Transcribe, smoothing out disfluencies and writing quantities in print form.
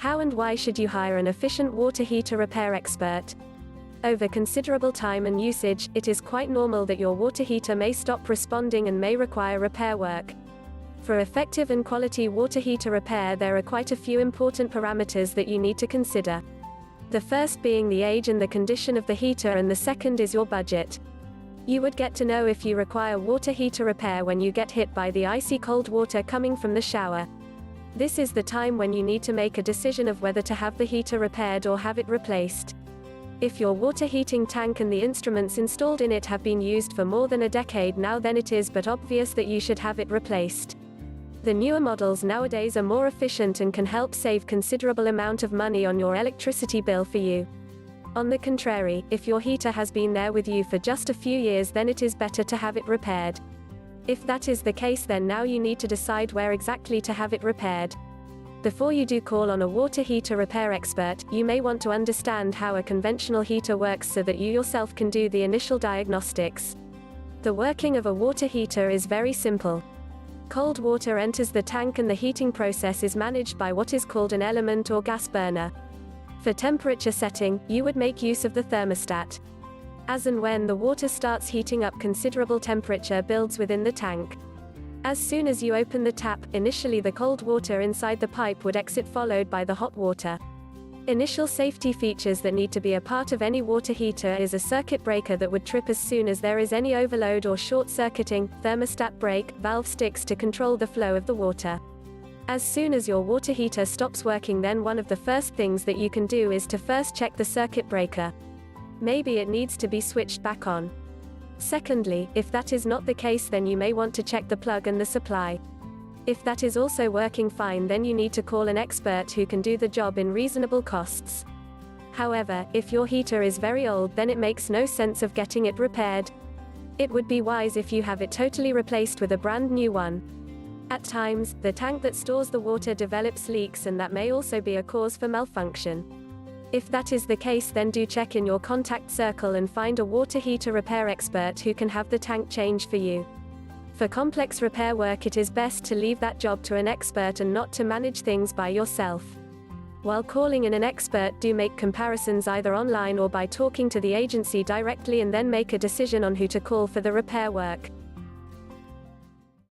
How and why should you hire an efficient water heater repair expert? Over considerable time and usage, it is quite normal that your water heater may stop responding and may require repair work. For effective and quality water heater repair, there are quite a few important parameters that you need to consider. The first being the age and the condition of the heater, and the second is your budget. You would get to know if you require water heater repair when you get hit by the icy cold water coming from the shower. This is the time when you need to make a decision of whether to have the heater repaired or have it replaced. If your water heating tank and the instruments installed in it have been used for more than a decade now, then it is but obvious that you should have it replaced. The newer models nowadays are more efficient and can help save considerable amount of money on your electricity bill for you. On the contrary, if your heater has been there with you for just a few years, then it is better to have it repaired. If that is the case, then now you need to decide where exactly to have it repaired. Before you do call on a water heater repair expert, you may want to understand how a conventional heater works so that you yourself can do the initial diagnostics. The working of a water heater is very simple. Cold water enters the tank and the heating process is managed by what is called an element or gas burner. For temperature setting, you would make use of the thermostat. As and when the water starts heating up, considerable temperature builds within the tank. As soon as you open the tap, initially the cold water inside the pipe would exit, followed by the hot water. Initial safety features that need to be a part of any water heater is a circuit breaker that would trip as soon as there is any overload or short-circuiting, thermostat brake, valve sticks to control the flow of the water. As soon as your water heater stops working, then one of the first things that you can do is to first check the circuit breaker. Maybe it needs to be switched back on. Secondly, if that is not the case, then you may want to check the plug and the supply. If that is also working fine, then you need to call an expert who can do the job in reasonable costs. However, if your heater is very old, then it makes no sense of getting it repaired. It would be wise if you have it totally replaced with a brand new one. At times, the tank that stores the water develops leaks, and that may also be a cause for malfunction. If that is the case, then do check in your contact circle and find a water heater repair expert who can have the tank changed for you. For complex repair work, it is best to leave that job to an expert and not to manage things by yourself. While calling in an expert, do make comparisons either online or by talking to the agency directly, and then make a decision on who to call for the repair work.